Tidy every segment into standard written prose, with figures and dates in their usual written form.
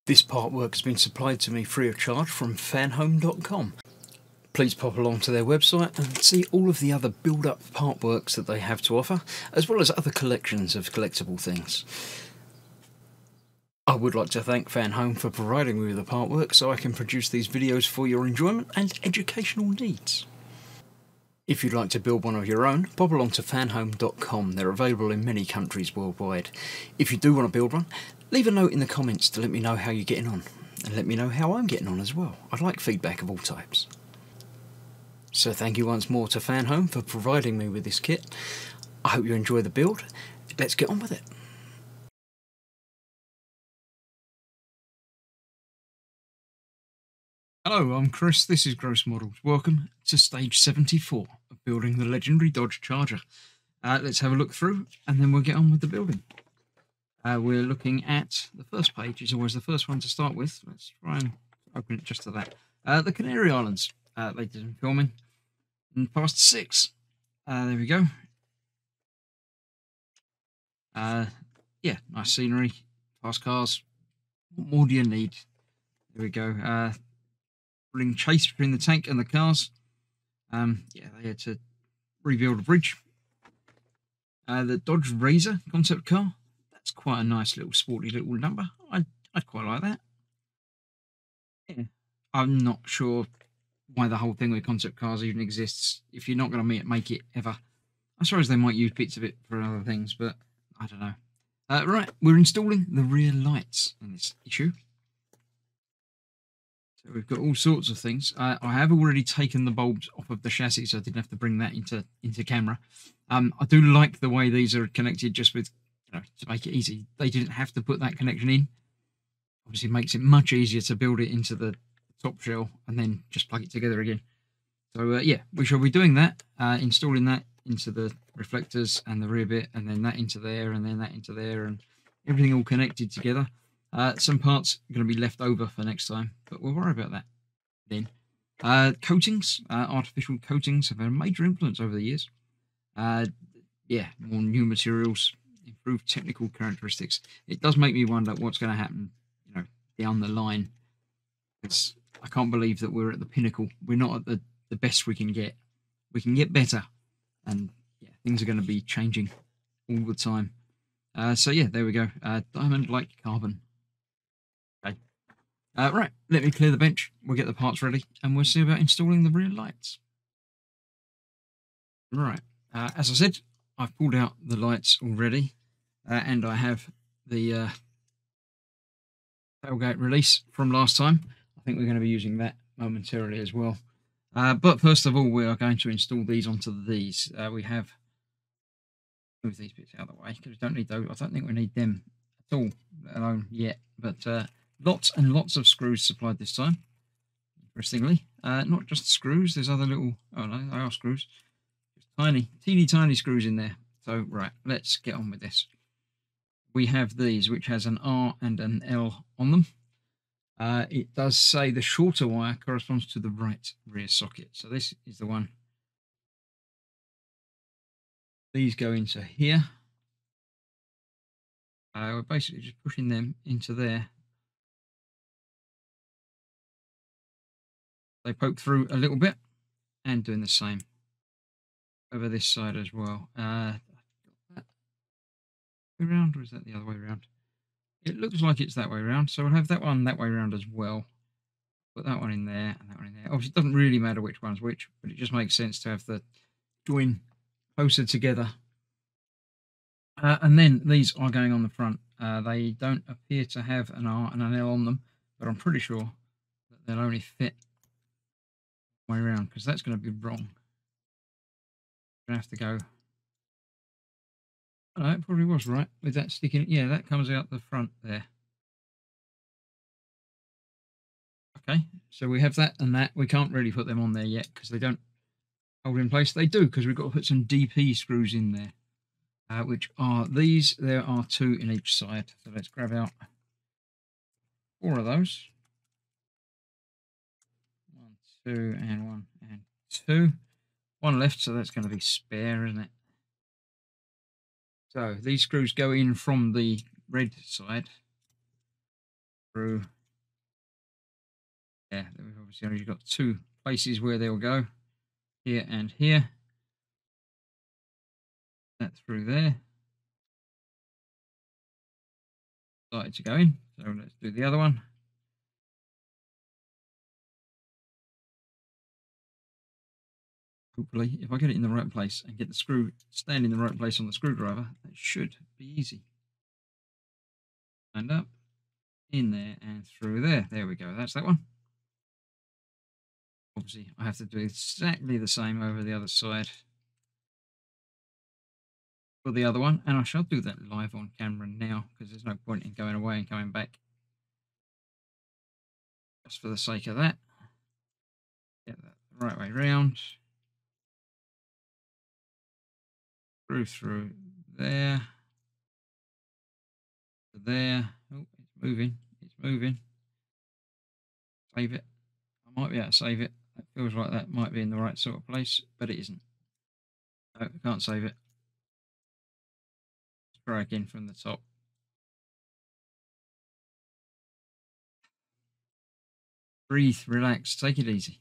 This part work has been supplied to me free of charge from Fanhome.com. Please pop along to their website and see all of the other build-up part works that they have to offer, as well as other collections of collectible things. I would like to thank Fanhome for providing me with the part work so I can produce these videos for your enjoyment and educational needs. If you'd like to build one of your own, pop along to fanhome.com. They're available in many countries worldwide. If you do want to build one, leave a note in the comments to let me know how you're getting on, and let me know how I'm getting on as well. I'd like feedback of all types. So thank you once more to Fanhome for providing me with this kit. I hope you enjoy the build. Let's get on with it. Hello, I'm Chris, this is Gross Models. Welcome to stage 74 of building the legendary Dodge Charger. Let's have a look through and then we'll get on with the building. We're looking at, the first page is always the first one to start with. Let's try and open it just to that. The Canary Islands. They did some filming in past 6. There we go. Yeah, nice scenery, fast cars. What more do you need? There we go. Bring chase between the tank and the cars. Yeah, they had to rebuild a bridge. The Dodge Razor concept car. That's quite a nice little sporty little number. I'd quite like that. Yeah. I'm not sure why the whole thing with concept cars even exists. If you're not going to make it ever. I suppose they might use bits of it for other things, but I don't know. Right, we're installing the rear lights in this issue. So we've got all sorts of things. I have already taken the bulbs off of the chassis, so I didn't have to bring that into camera. I do like the way these are connected, just with, to make it easy. They didn't have to put that connection in. Obviously, it makes it much easier to build it into the top shell and then just plug it together again. So yeah, we shall be doing that, installing that into the reflectors and the rear bit, and then that into there, and then that into there, and everything all connected together. Some parts are going to be left over for next time, but we'll worry about that then. Coatings, artificial coatings have had a major influence over the years. Yeah, more new materials, improved technical characteristics. It does make me wonder what's going to happen, down the line. Because I can't believe that we're at the pinnacle. We're not at the best we can get. We can get better, and yeah, things are going to be changing all the time. So yeah, there we go. Diamond like carbon. Okay. Right, let me clear the bench. We'll get the parts ready, and we'll see about installing the rear lights. Right, as I said, I've pulled out the lights already, and I have the tailgate release from last time. I think we're going to be using that momentarily as well. But first of all, we are going to install these onto these. We have move these bits out of the way because we don't need those. I don't think we need them at all, let alone yet. But lots and lots of screws supplied this time. Interestingly, not just screws. There's other little. Oh no, they are screws. Just teeny tiny screws in there. So right, let's get on with this. We have these, which has an R and an L on them. It does say the shorter wire corresponds to the right rear socket. So this is the one. These go into here. We're basically just pushing them into there. They poke through a little bit, and doing the same over this side as well. That way around, or is that the other way around? It looks like it's that way around, so we'll have that one that way around as well. Put that one in there and that one in there. Obviously, it doesn't really matter which one's which, but it just makes sense to have the join closer together. And then these are going on the front. They don't appear to have an R and an L on them, but I'm pretty sure that they'll only fit way around, because that's going to be wrong. Going to have to go. Oh, no, it probably was right with that sticking. Yeah, that comes out the front there. Okay, so we have that and that. We can't really put them on there yet because they don't hold in place. They do, because we've got to put some DP screws in there, which are these. There are 2 in each side. So let's grab out 4 of those. 1, 2, and 1 and 2. 1 left, so that's going to be spare, isn't it? So these screws go in from the red side. through. Yeah, we've obviously only got 2 places where they'll go, here and here. That through there. Started to go in, so let's do the other one. Hopefully, if I get it in the right place and get the screw stand in the right place on the screwdriver, that should be easy. Stand up, in there and through there. There we go, that's that one. Obviously, I have to do exactly the same over the other side for the other one, and I shall do that live on camera now because there's no point in going away and coming back just for the sake of that. Get that the right way round. Through there. There. Oh, it's moving. It's moving. Save it. I might be able to save it. It feels like that might be in the right sort of place, but it isn't. No, I can't save it. Let's try again from the top. Breathe, relax, take it easy.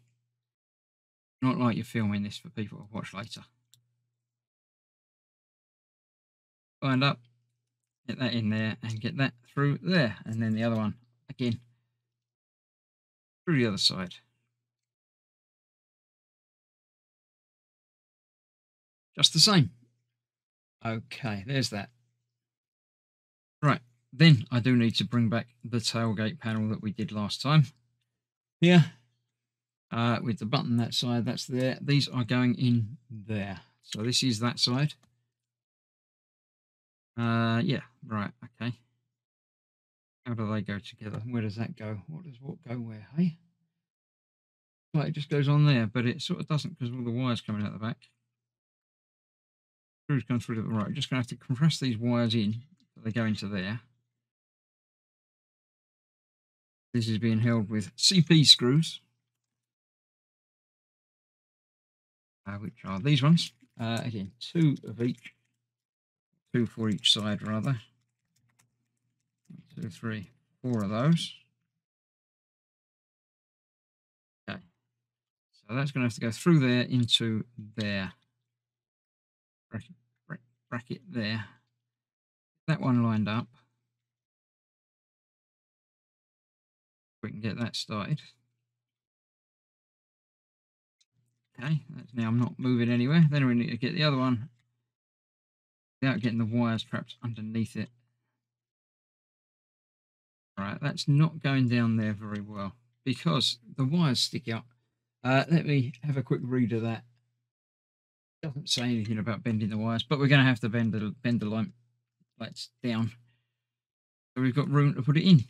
Not like you're filming this for people to watch later. Wind up, get that in there and get that through there. And then the other one, again, through the other side. Just the same. Okay, there's that. Right, then I do need to bring back the tailgate panel that we did last time. Here, with the button that side, that's there. These are going in there. So this is that side. Yeah, right, okay. How do they go together? Where does that go? What does what go where, hey? Well, it just goes on there, but it sort of doesn't because of all the wires coming out the back. Screws come through to the right. Just going to have to compress these wires in so they go into there. This is being held with CP screws, which are these ones. Again, 2 of each. 2 for each side, rather. 1, 2, 3, 4 of those. Okay. So that's going to have to go through there into there. Bracket there. That one lined up. We can get that started. Okay, that's now I'm not moving anywhere. Then we need to get the other one without getting the wires trapped underneath it. Right, that's not going down there very well because the wires stick out. Let me have a quick read of that. Doesn't say anything about bending the wires, but we're going to have to bend the lights down. So we've got room to put it in.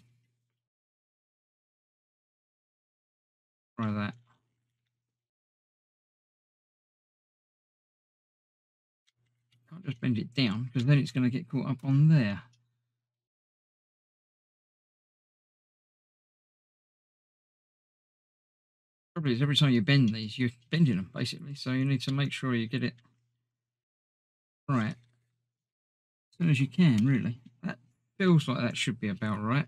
Try that. Can't just bend it down because then it's going to get caught up on there. Probably is every time you bend these, you're bending them basically. So you need to make sure you get it right as soon as you can, really. That feels like that should be about right.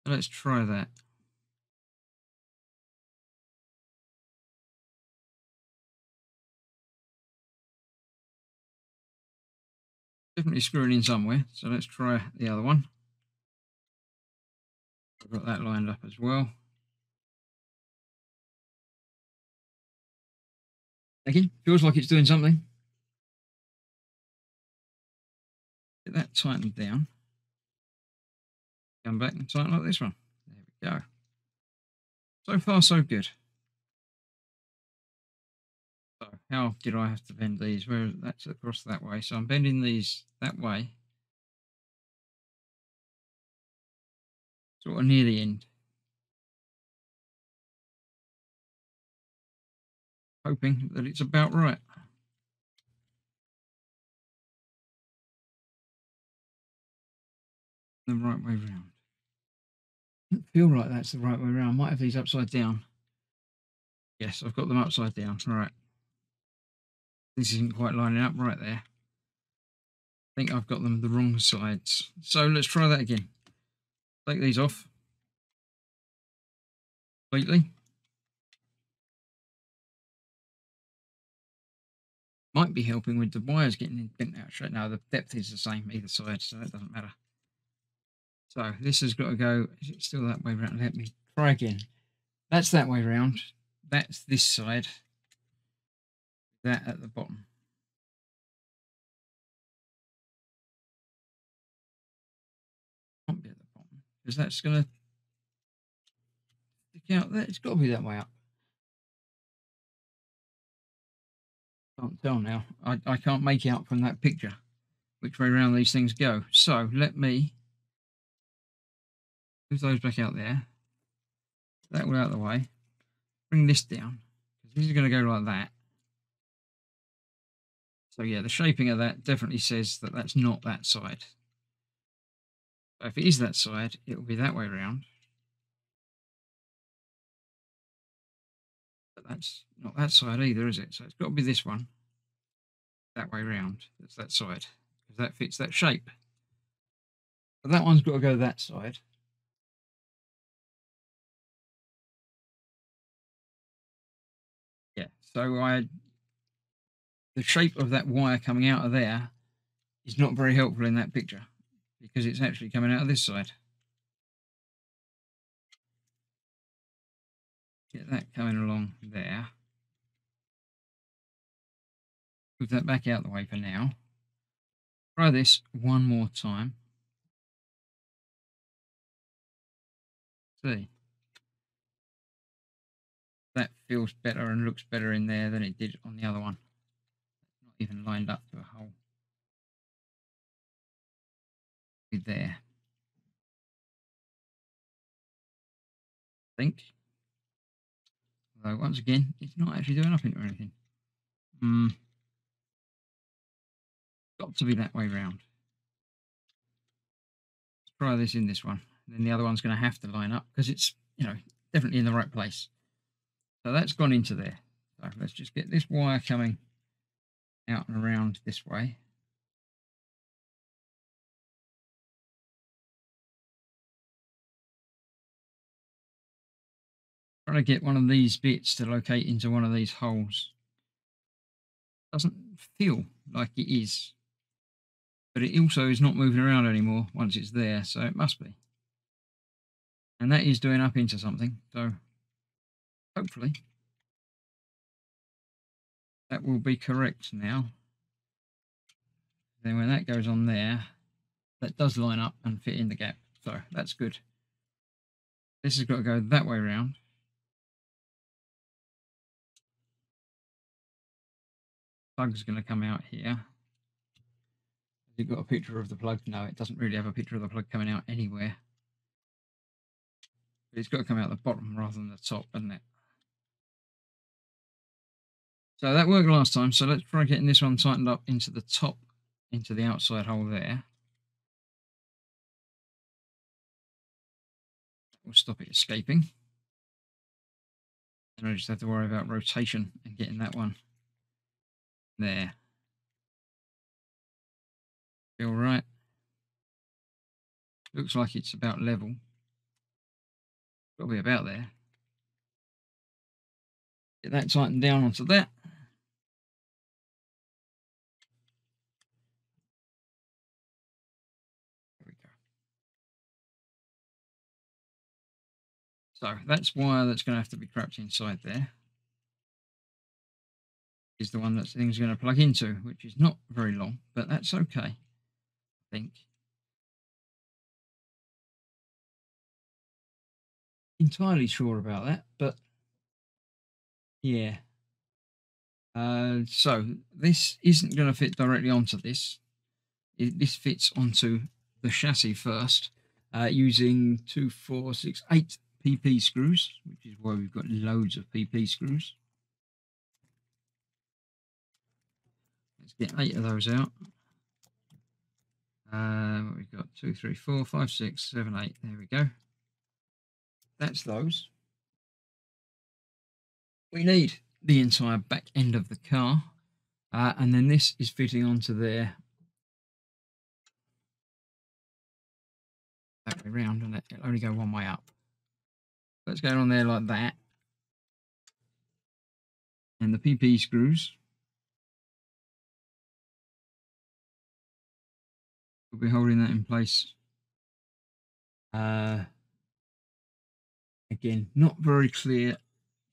So let's try that. Definitely screwing in somewhere. So let's try the other one. I've got that lined up as well. Again, feels like it's doing something. Get that tightened down. Come back and tighten like this one. There we go. So far, so good. So how did I have to bend these? Well, that's across that way. So I'm bending these that way. Sort of near the end. Hoping that it's about right. The right way round. Doesn't feel like that's the right way round. I might have these upside down. Yes, I've got them upside down. Right. This isn't quite lining up right there. I think I've got them the wrong sides. So let's try that again. Take these off. completely. Might be helping with the wires getting bent out straight. Now the depth is the same either side, so that doesn't matter. So this has got to go. Is it still that way around? Let me try again. That's that way round. That's this side. That at the bottom. Can't be at the bottom because that's going to stick out there. It's got to be that way up. Can't tell now. I can't make out from that picture which way around these things go. So let me move those back out there. That one out of the way. Bring this down. This is going to go like that. So yeah, the shaping of that definitely says that that's not that side. So if it is that side, it will be that way around. But that's not that side either, is it? So it's got to be this one. That way round. That's that side. Because that fits that shape. But that one's got to go that side. Yeah, so the shape of that wire coming out of there is not very helpful in that picture because it's actually coming out of this side. Get that coming along there. Move that back out the way for now. Try this one more time. See. That feels better and looks better in there than it did on the other one. Not even lined up to a hole. There. I think. Although once again, it's not actually doing up into anything. Got to be that way round. Let's try this in this one. Then the other one's going to have to line up because it's, you know, definitely in the right place. So that's gone into there. So let's just get this wire coming out and around this way. Trying to get one of these bits to locate into one of these holes. Doesn't feel like it is. But it also is not moving around anymore once it's there, so it must be. And that is doing up into something, so hopefully that will be correct now. Then when that goes on there, that does line up and fit in the gap, so that's good. This has got to go that way around. Plug's going to come out here. Has it got a picture of the plug? No, it doesn't really have a picture of the plug coming out anywhere. But it's got to come out the bottom rather than the top, doesn't it? So that worked last time, so let's try getting this one tightened up into the top, into the outside hole there. We'll stop it escaping. And I just have to worry about rotation and getting that one there. Feel right. Looks like it's about level. Got to be about there. Get that tightened down onto that. There we go. So that's wire that's going to have to be trapped inside there. Is the one that thing's going to plug into, which is not very long, but that's okay, I think. Entirely sure about that, but yeah. So this isn't going to fit directly onto this. This fits onto the chassis first, using 2, 4, 6, 8 PP screws, which is why we've got loads of PP screws. Let's get 8 of those out. What we've got 2, 3, 4, 5, 6, 7, 8. There we go. That's those. We need the entire back end of the car, and then this is fitting onto there that way round, and it'll only go one way up. That's going on there like that. And the PP screws will be holding that in place. Again, not very clear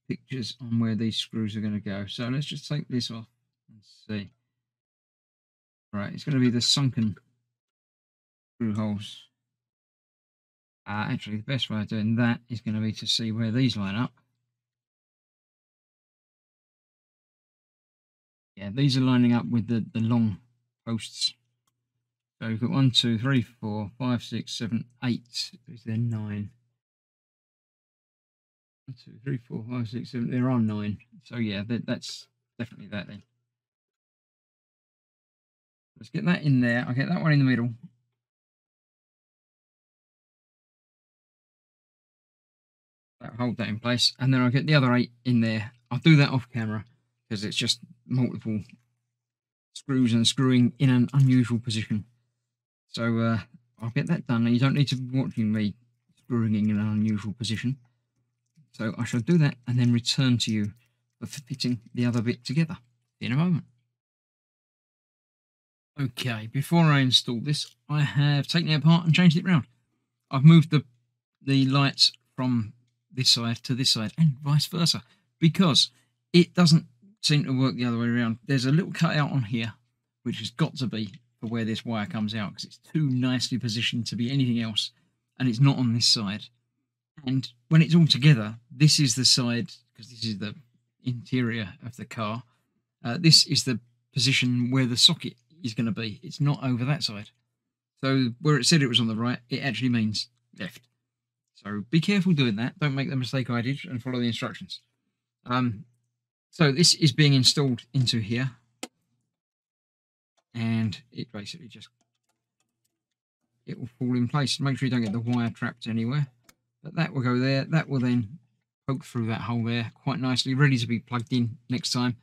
pictures on where these screws are going to go. So let's just take this off and see. Right, it's going to be the sunken screw holes. Actually, the best way of doing that is going to be to see where these line up. Yeah, these are lining up with the long posts. So we've got 1, 2, 3, 4, 5, 6, 7, 8. Is there 9? 1, 2, 3, 4, 5, 6, 7. There are 9. So yeah, that's definitely that then. Let's get that in there. I'll get that one in the middle. That'll hold that in place. And then I'll get the other 8 in there. I'll do that off camera because it's just multiple screws and screwing in an unusual position. So I'll get that done. Now, you don't need to be watching me screwing in an unusual position. So I shall do that and then return to you for fitting the other bit together in a moment. Okay, before I install this, I have taken it apart and changed it round. I've moved the lights from this side to this side and vice versa because it doesn't seem to work the other way around. There's a little cutout on here which has got to be for where this wire comes out because it's too nicely positioned to be anything else, and it's not on this side. And when it's all together, this is the side, because this is the interior of the car, this is the position where the socket is going to be. It's not over that side. So where it said it was on the right, it actually means left. So be careful doing that. Don't make the mistake I did and follow the instructions. So this is being installed into here. And it basically just, it will fall in place. Make sure you don't get the wire trapped anywhere. But that will go there. That will then poke through that hole there quite nicely, ready to be plugged in next time.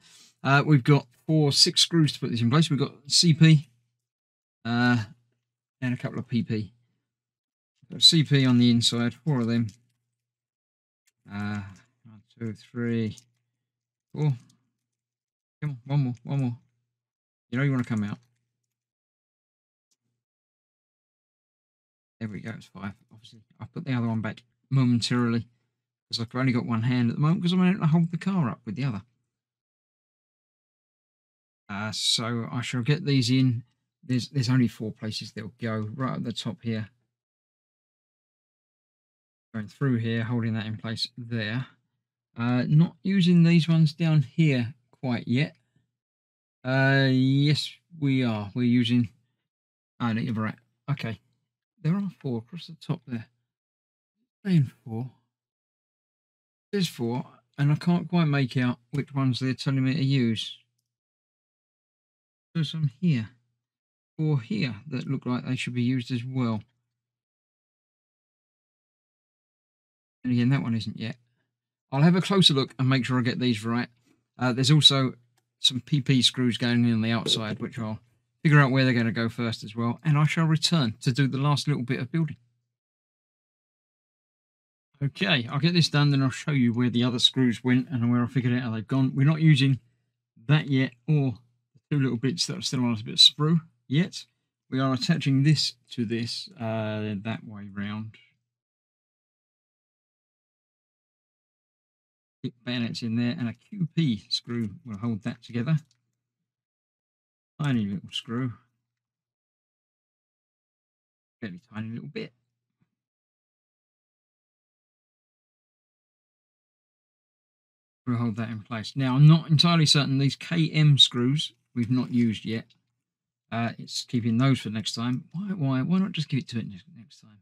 We've got 6 screws to put this in place. We've got CP and a couple of PP. Got CP on the inside, 4 of them. 1, 2, 3, 4. Come on, one more. You know you want to come out. There we go, it's 5. Obviously, I'll put the other one back momentarily because I've only got one hand at the moment because I'm able to hold the car up with the other. So I shall get these in. There's only 4 places they'll go. Right at the top here. Going through here, holding that in place there. Not using these ones down here quite yet. Yes, we are. We're using... Oh, no, you're right. Okay. There are 4 across the top there. Saying 4. There's 4, and I can't quite make out which ones they're telling me to use. There's some here. 4 here that look like they should be used as well. And again, that one isn't yet. I'll have a closer look and make sure I get these right. There's also some PP screws going in on the outside, which I'll figure out where they're going to go first as well. And I shall return to do the last little bit of building. Okay, I'll get this done, then I'll show you where the other screws went and where I figured out how they've gone. We're not using that yet, or the 2 little bits that are still on a bit of sprue yet. We are attaching this to this that way round. Bayonets in there, and a QP screw will hold that together. Tiny little screw, fairly tiny little bit. We'll hold that in place. Now, I'm not entirely certain these KM screws we've not used yet. It's keeping those for next time. Why not just give it to it next time?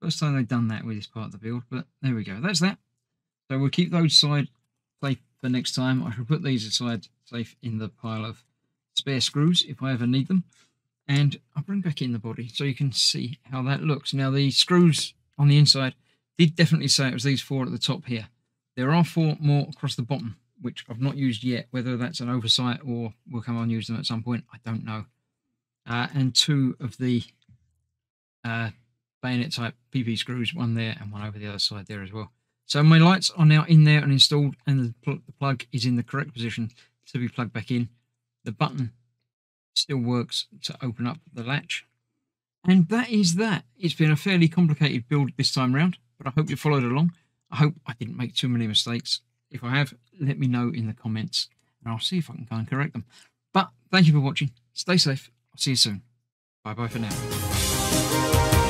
First time they've done that with this part of the build, but there we go. That's that. So we'll keep those side safe for next time. I shall put these aside safe in the pile of spare screws if I ever need them. And I'll bring back in the body so you can see how that looks. Now, the screws on the inside did definitely say it was these 4 at the top here. There are 4 more across the bottom, which I've not used yet. Whether that's an oversight or we'll come on and use them at some point, I don't know. And 2 of the bayonet type PP screws, one there and one over the other side there as well. So my lights are now in there and installed, and the plug is in the correct position to be plugged back in. The button still works to open up the latch. And that is that. It's been a fairly complicated build this time round, but I hope you followed along. I hope I didn't make too many mistakes. If I have, let me know in the comments, and I'll see if I can go and correct them. But thank you for watching. Stay safe. I'll see you soon. Bye-bye for now.